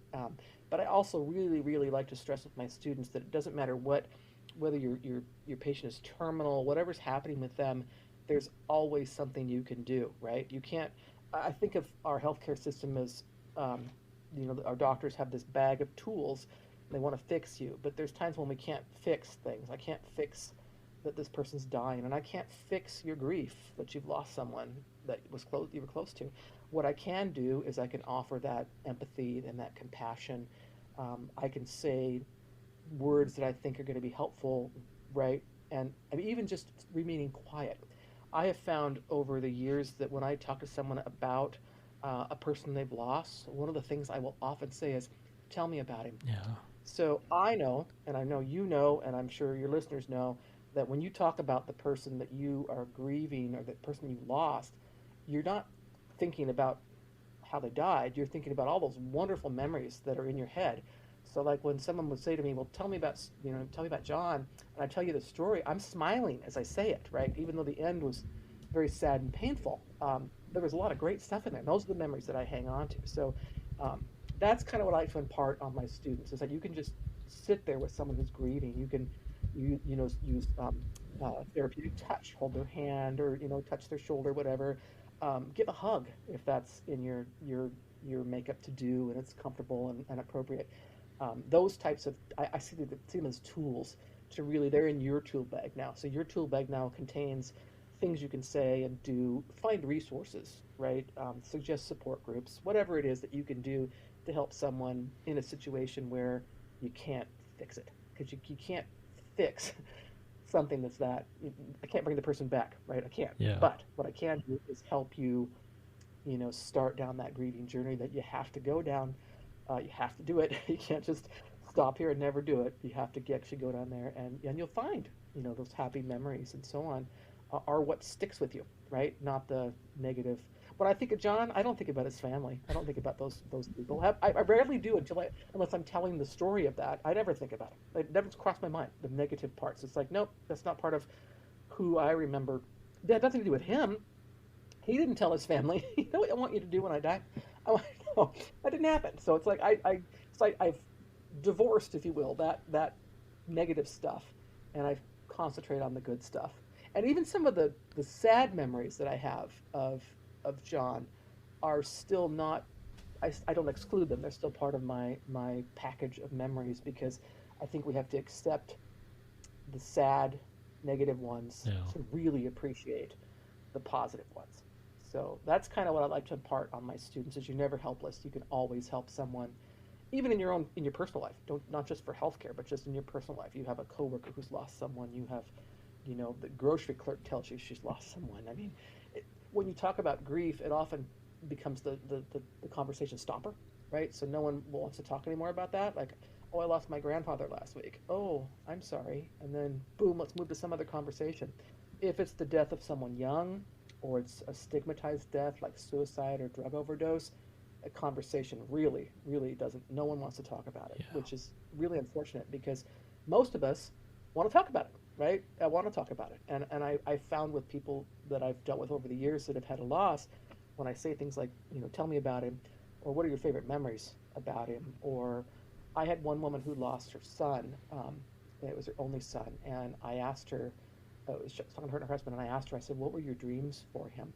But I also really, really like to stress with my students that it doesn't matter whether your patient is terminal, whatever's happening with them, there's always something you can do, right? You can't. I think of our healthcare system as um, our doctors have this bag of tools and they want to fix you, but there's times when we can't fix things. I can't fix that this person's dying, and I can't fix your grief that you've lost someone that you were close to. What I can do is I can offer that empathy and that compassion. I can say words that I think are going to be helpful, right? And I mean, even just remaining quiet. I have found over the years that when I talk to someone about a person they've lost, one of the things I will often say is, "Tell me about him." Yeah. So I know, and I know you know, and I'm sure your listeners know, that when you talk about the person that you are grieving or the person you lost, you're not thinking about how they died. You're thinking about all those wonderful memories that are in your head. So like when someone would say to me, "Well, tell me about John," and I tell you the story, I'm smiling as I say it, right? Even though the end was very sad and painful, there was a lot of great stuff in there. And those are the memories that I hang on to. So um, that's kind of what I like to impart on my students is that you can just sit there with someone who's grieving. You can use therapeutic touch, hold their hand, or touch their shoulder, whatever. Give a hug if that's in your makeup to do and it's comfortable and appropriate. Those types of I see them as tools to really they're in your tool bag now. So your tool bag now contains things you can say and do. Find resources, right? Suggest support groups, whatever it is that you can do to help someone in a situation where you can't fix it because you can't fix something that's that I can't bring the person back, right? I can't. Yeah. But what I can do is help you, start down that grieving journey that you have to go down. You have to do it. You can't just stop here and never do it. You have to actually go down there, and you'll find, those happy memories and so on are what sticks with you, right? Not the negative. When I think of John, I don't think about his family. I don't think about those people. I rarely do unless I'm telling the story of that. I never think about it. It never crossed my mind. The negative parts. It's like, nope, that's not part of who I remember. That had nothing to do with him. He didn't tell his family. You know what I want you to do when I die? I want, no, that didn't happen. So it's like I've divorced, if you will, that negative stuff, and I concentrate on the good stuff. And even some of the sad memories that I have of John are still not. I don't exclude them. They're still part of my package of memories because I think we have to accept the sad, negative ones Yeah. to really appreciate the positive ones. So that's kind of what I like to impart on my students is you're never helpless. You can always help someone, even in your personal life. Don't not just for healthcare, but just in your personal life. You have a coworker who's lost someone. You have, the grocery clerk tells you she's lost someone. I mean, when you talk about grief, it often becomes the conversation stopper, right? So no one wants to talk anymore about that. Like, oh, I lost my grandfather last week. Oh, I'm sorry. And then boom, let's move to some other conversation. If it's the death of someone young, or it's a stigmatized death like suicide or drug overdose, a conversation really, really doesn't. No one wants to talk about it, Yeah. which is really unfortunate because most of us want to talk about it. right? I want to talk about it. And I found with people that I've dealt with over the years that have had a loss, when I say things like, tell me about him, or what are your favorite memories about him, or I had one woman who lost her son. And it was her only son, and I asked her, it was just talking to her and her husband, and I asked her, I said, what were your dreams for him?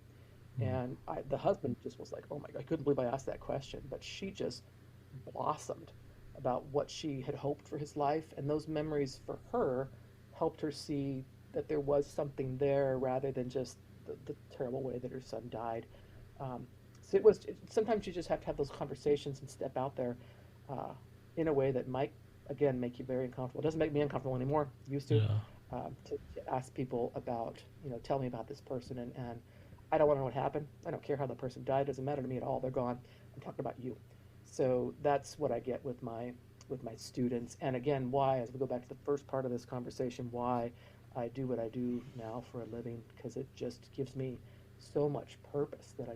Mm. And the husband just was like, oh my God, I couldn't believe I asked that question. But she just blossomed about what she had hoped for his life. And those memories for her helped her see that there was something there rather than just the terrible way that her son died. Um, so sometimes you just have to have those conversations and step out there uh, in a way that might, again, make you very uncomfortable. It doesn't make me uncomfortable anymore. It used Yeah. to ask people about, tell me about this person. And I don't want to know what happened. I don't care how the person died. It doesn't matter to me at all. They're gone. I'm talking about you. So that's what I get with my students. And again, why, as we go back to the first part of this conversation, why I do what I do now for a living, because it just gives me so much purpose that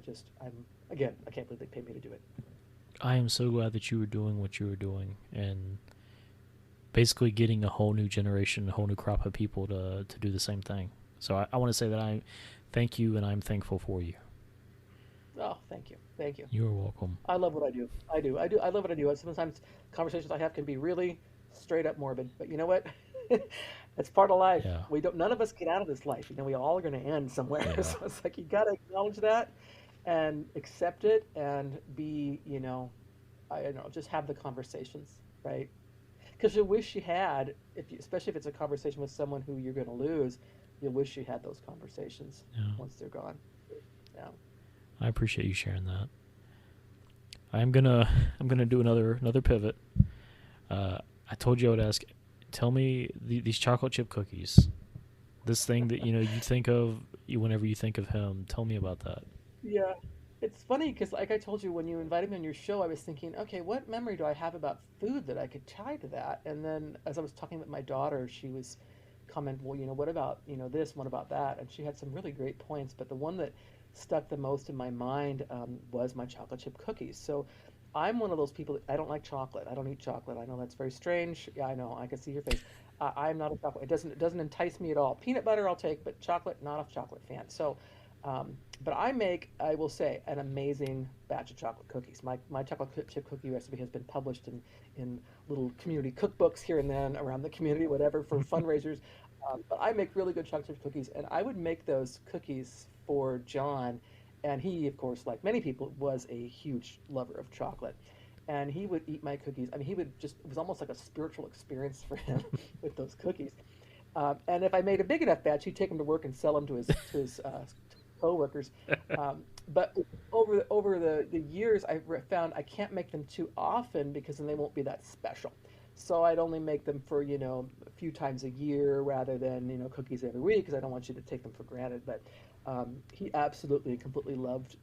again, I can't believe they pay me to do it. I am so glad that you were doing what you were doing and basically getting a whole new generation, a whole new crop of people to do the same thing. So I want to say that I thank you and I'm thankful for you. Oh, thank you. Thank you. You're welcome. I love what I do. I do. I do. I love what I do. And sometimes conversations I have can be really straight up morbid, but you know what? It's part of life. Yeah. None of us get out of this life. We all are going to end somewhere. Yeah. So it's like you got to acknowledge that and accept it and I don't know, just have the conversations, right? Because you wish you had, especially if it's a conversation with someone who you're going to lose, you wish you had those conversations Yeah. once they're gone. Yeah. I appreciate you sharing that. I'm gonna I'm gonna do another pivot. I told you I would ask. Tell me these chocolate chip cookies. This thing that you think of whenever you think of him. Tell me about that. Yeah. It's funny because, like I told you, when you invited me on your show, I was thinking, okay, what memory do I have about food that I could tie to that? And then as I was talking with my daughter, she was commenting, well, what about, this, what about that? And she had some really great points, but the one that stuck the most in my mind was my chocolate chip cookies. So I'm one of those people that I don't like chocolate. I don't eat chocolate. I know that's very strange. Yeah, I know. I can see your face. I'm not a chocolate. It doesn't entice me at all. Peanut butter I'll take, but chocolate, not a chocolate fan. So but I will say, an amazing batch of chocolate cookies. My chocolate chip cookie recipe has been published in little community cookbooks here and then around the community, whatever, for fundraisers. But I make really good chocolate chip cookies, and I would make those cookies for John. And he, of course, like many people, was a huge lover of chocolate. And he would eat my cookies. I mean, it was almost like a spiritual experience for him with those cookies. And if I made a big enough batch, he'd take them to work and sell them to his coworkers. But over the years, found I can't make them too often because then they won't be that special. So I'd only make them for a few times a year rather than cookies every week because I don't want you to take them for granted. But he absolutely and completely loved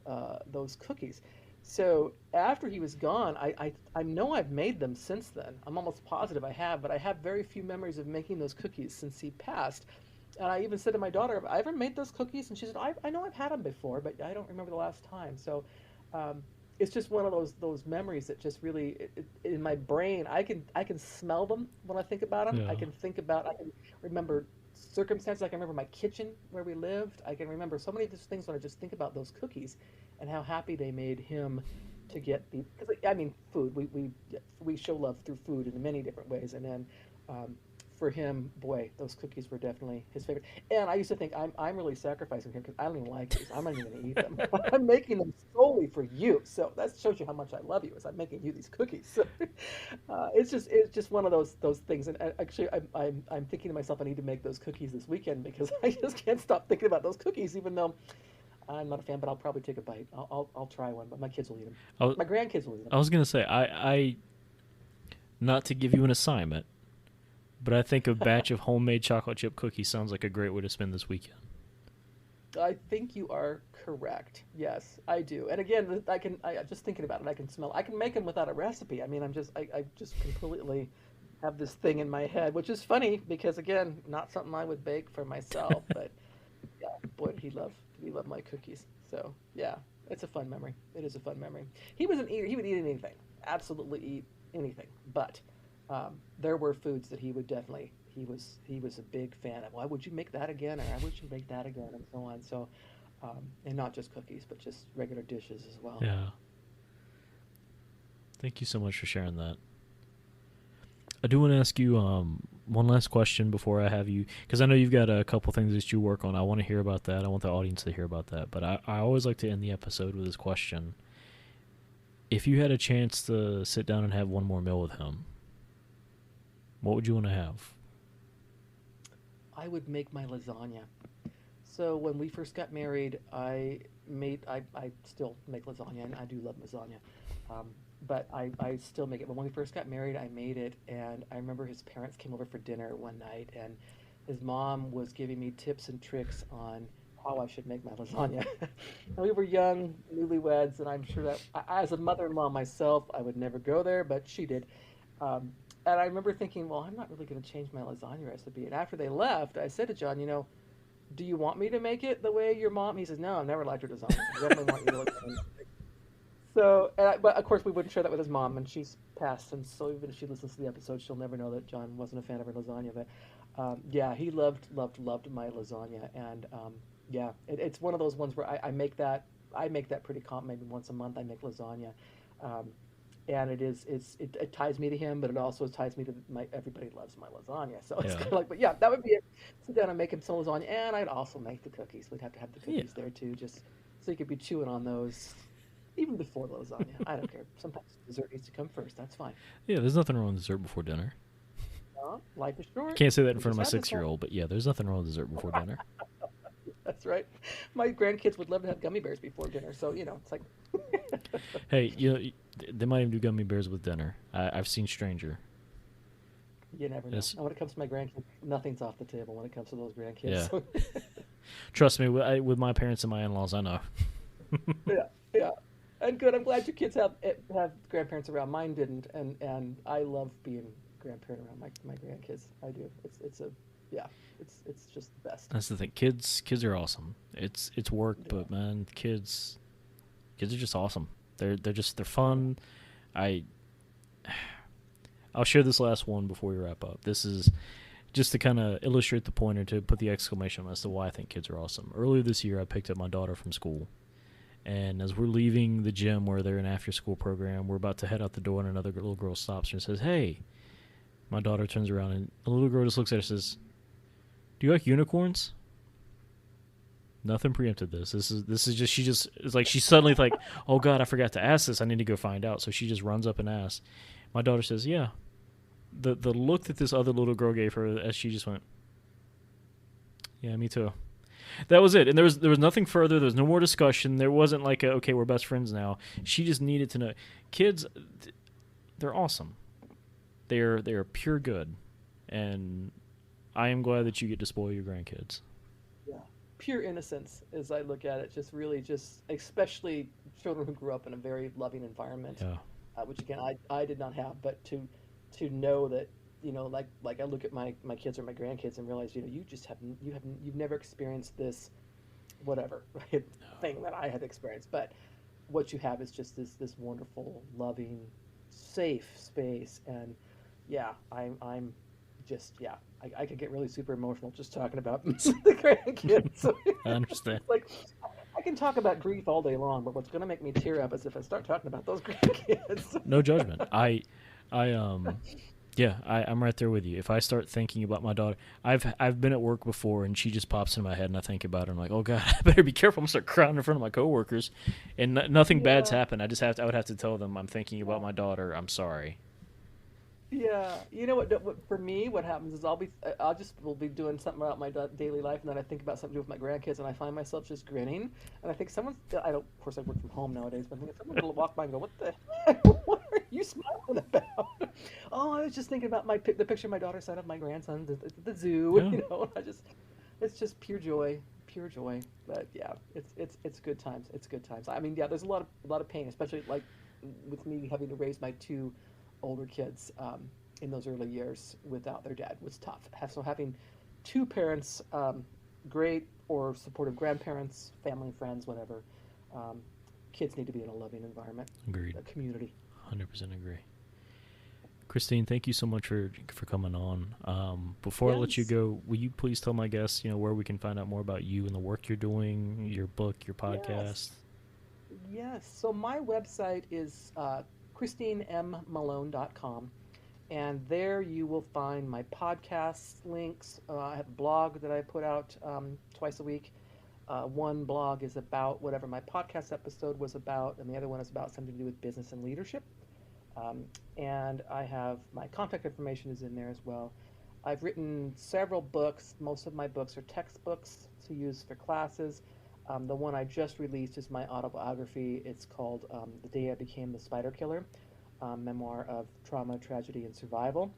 those cookies. So after he was gone, I know I've made them since then. I'm almost positive I have, but I have very few memories of making those cookies since he passed. And I even said to my daughter, "Have I ever made those cookies?" And she said, "I know I've had them before, but I don't remember the last time." So um, it's just one of those memories that just really in my brain. I can smell them when I think about them. Yeah. I can remember circumstances. I can remember my kitchen where we lived. I can remember so many of those things when I just think about those cookies and how happy they made him to get the. Because I mean, food. We show love through food in many different ways, and then. Um, for him, boy, those cookies were definitely his favorite. And I used to think I'm really sacrificing him because I don't even like these. I'm not even going to eat them. I'm making them solely for you. So that shows you how much I love you. As I'm making you these cookies. So it's just one of those things. And actually, I'm thinking to myself, I need to make those cookies this weekend because I just can't stop thinking about those cookies. Even though I'm not a fan, but I'll probably take a bite. I'll try one, but my kids will eat them. I was, My grandkids will eat them. I was gonna say I not to give you an assignment, but I think a batch of homemade chocolate chip cookies sounds like a great way to spend this weekend. I think you are correct. Yes, I do. And again, just thinking about it, I can smell. I can make them without a recipe. I mean, I just completely have this thing in my head, which is funny because again, not something I would bake for myself, but yeah, boy, did he love my cookies. So yeah, it's a fun memory. It is a fun memory. He was an eater. He would eat anything. Absolutely eat anything. But there were foods that he would definitely he was a big fan of, why would you make that again, or why would you make that again, and so on. So, and not just cookies, but just regular dishes as well. Yeah. Thank you so much for sharing that. I do want to ask you one last question before I have you, because I know you've got a couple things that you work on. I want to hear about that. I want the audience to hear about that. But I always like to end the episode with this question. If you had a chance to sit down and have one more meal with him, what would you want to have? I would make my lasagna. So when we first got married, I still make lasagna, and I do love lasagna. Um, but I still make it. But when we first got married, I made it, and I remember his parents came over for dinner one night, and his mom was giving me tips and tricks on how I should make my lasagna. And we were young, newlyweds, and I'm sure that as a mother-in-law myself, I would never go there, but she did. Um, and I remember thinking, well, I'm not really going to change my lasagna recipe. And after they left, I said to John, do you want me to make it the way your mom? He says, no, I've never liked your lasagna. I definitely want you to look at it. So, but of course, we wouldn't share that with his mom, and she's passed, and so even if she listens to the episode, she'll never know that John wasn't a fan of her lasagna. But yeah, he loved my lasagna, and yeah, it's one of those ones where I make that pretty common. Maybe once a month, I make lasagna, um, and it ties me to him, but it also ties me to my everybody loves my lasagna. So it's Yeah. kind of like, but yeah, that would be it. Sit down and make him some lasagna, and I'd also make the cookies. We'd have to have the Yeah. cookies there too, just so you could be chewing on those even before the lasagna. I don't care. Sometimes dessert needs to come first. That's fine. Yeah, there's nothing wrong with dessert before dinner. Life is I short. can't say that in We front of just my have this 6 year one. old, but yeah, there's nothing wrong with dessert before dinner. That's right. My grandkids would love to have gummy bears before dinner. So, it's like, Hey, they might even do gummy bears with dinner. I've seen Stranger. you never know. It's, And when it comes to my grandkids, nothing's off the table when it comes to those grandkids. yeah. So, Trust me, with my parents and my in laws, I know. yeah, yeah. And good. I'm glad your kids have grandparents around. Mine didn't, and I love being grandparent around my grandkids. I do. Yeah. It's just the best. That's the thing. Kids are awesome. It's work, Yeah. but man, kids are just awesome. They're fun. I I'll share this last one before we wrap up. This is just to kind of illustrate the point or to put the exclamation as to why I think kids are awesome. Earlier this year, I picked up my daughter from school, and as we're leaving the gym where they're in after school program, we're about to head out the door, and another little girl stops her and says, "Hey." My daughter turns around, and the little girl just looks at her and says, "Do you like unicorns?" Nothing preempted this. This is just she just it's like she's suddenly like, "Oh God, I forgot to ask this. I need to go find out." So she just runs up and asks. My daughter says, "Yeah." The look that this other little girl gave her as she just went, "Yeah, me too." That was it, and there was nothing further. There was no more discussion. There wasn't like, "Okay, we're best friends now." She just needed to know. Kids, they're awesome. They are pure good, and I am glad that you get to spoil your grandkids. Yeah. Pure innocence, as I look at it, just really just, especially children who grew up in a very loving environment, Yeah, which again I did not have, but to know that, like I look at my kids or my grandkids and realize, you just haven't you've never experienced this whatever, right, thing that I had experienced, but what you have is just this wonderful, loving, safe space. And yeah, I'm just, yeah, I could get really super emotional just talking about the grandkids. So I understand. it's like, I can talk about grief all day long, but what's going to make me tear up is if I start talking about those grandkids. No judgment. I yeah, I'm right there with you. If I start thinking about my daughter, I've been at work before, and she just pops in my head, and I think about her, and I'm like, oh God, I better be careful. I'm gonna start crying in front of my coworkers, and nothing bad's Yeah, happened. I would have to tell them I'm thinking about my daughter. I'm sorry. yeah. You know what? For me, what happens is I'll just will be doing something about my daily life, and then I think about something to do with my grandkids, and I find myself just grinning, and I think someone's. I don't. Of course, I work from home nowadays, but I think someone will walk by and go, "What the heck? What are you smiling about?" Oh, I was just thinking about the picture my daughter sent of my grandson at the zoo. Yeah, And it's just pure joy, pure joy. But yeah, it's good times. It's good times. I mean, yeah, there's a lot of pain, especially like with me having to raise my two older kids, in those early years without their dad was tough. So having two parents, great or supportive grandparents, family, friends, whatever. Um, Kids need to be in a loving environment, agreed. a community. 100% agree. Christine, thank you so much for coming on. Before I let you Yes, go, will you please tell my guests, where we can find out more about you and the work you're doing, your book, your podcast? yes, yes. So my website is christinemmalone.com. And there you will find my podcast links. I have a blog that I put out twice a week. One blog is about whatever my podcast episode was about, and the other one is about something to do with business and leadership. Um, and I have my contact information is in there as well. I've written several books. Most of my books are textbooks to use for classes. The one I just released is my autobiography. It's called The Day I Became the Spider Killer, memoir of trauma, tragedy, and survival.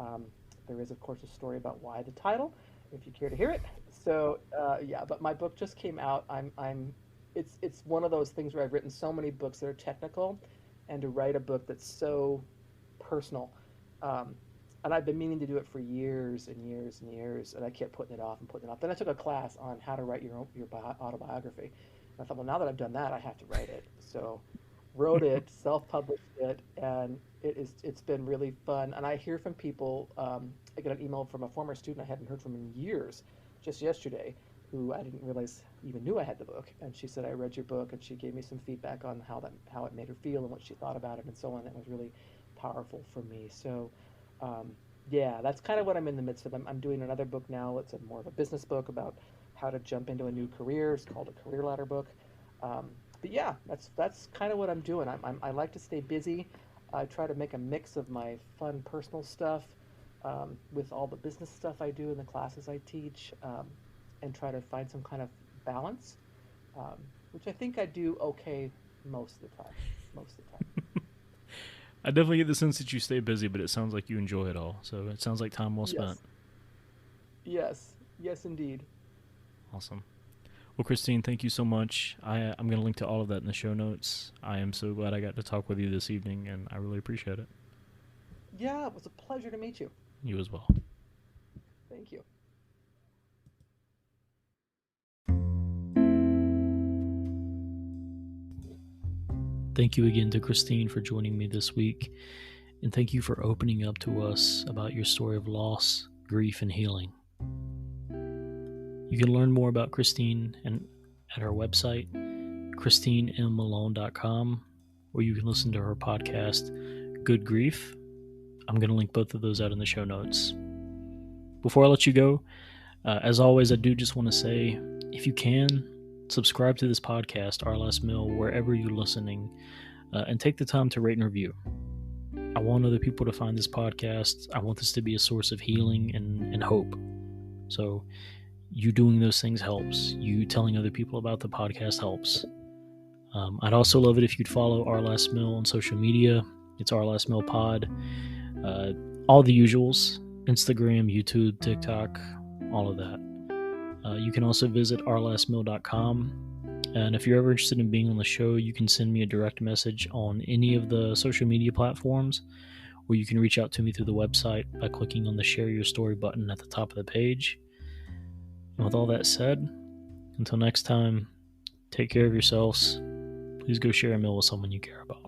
Um, there is, of course, a story about why the title, if you care to hear it. So, yeah, but my book just came out. It's one of those things where I've written so many books that are technical, and to write a book that's so personal. Um, and I've been meaning to do it for years and years and years, and I kept putting it off and putting it off. Then I took a class on how to write your autobiography. And I thought, well, now that I've done that, I have to write it. So wrote it, self-published it, and it's been really fun. And I hear from people. I get an email from a former student I hadn't heard from in years, just yesterday, who I didn't realize even knew I had the book. And she said, I read your book, and she gave me some feedback on how it made her feel and what she thought about it and so on. It was really powerful for me. So, um, yeah, that's kind of what I'm in the midst of. I'm doing another book now. It's more of a business book about how to jump into a new career. It's called a career ladder book. Um, but yeah, that's kind of what I'm doing. I like to stay busy. I try to make a mix of my fun personal stuff with all the business stuff I do in the classes I teach, and try to find some kind of balance, which I think I do okay most of the time. Most of the time. I definitely get the sense that you stay busy, but it sounds like you enjoy it all. So it sounds like time well spent. Yes, yes, yes, indeed. Awesome. Well, Christine, thank you so much. I'm going to link to all of that in the show notes. I am so glad I got to talk with you this evening, and I really appreciate it. Yeah, it was a pleasure to meet you. You as well. Thank you. Thank you again to Christine for joining me this week, and thank you for opening up to us about your story of loss, grief, and healing. You can learn more about Christine at her website, christinemmalone.com, or you can listen to her podcast, Good Grief. I'm going to link both of those out in the show notes. Before I let you go, as always, I do just want to say, if you can, subscribe to this podcast, Our Last Meal, wherever you're listening, and take the time to rate and review. I want other people to find this podcast. I want this to be a source of healing and hope. So you doing those things helps. You telling other people about the podcast helps. I'd also love it if you'd follow Our Last Meal on social media. It's Our Last Meal Pod. All the usuals: Instagram, YouTube, TikTok, all of that. You can also visit ourlastmeal.com. And if you're ever interested in being on the show, you can send me a direct message on any of the social media platforms, or you can reach out to me through the website by clicking on the Share Your Story button at the top of the page. And with all that said, until next time, take care of yourselves. Please go share a meal with someone you care about.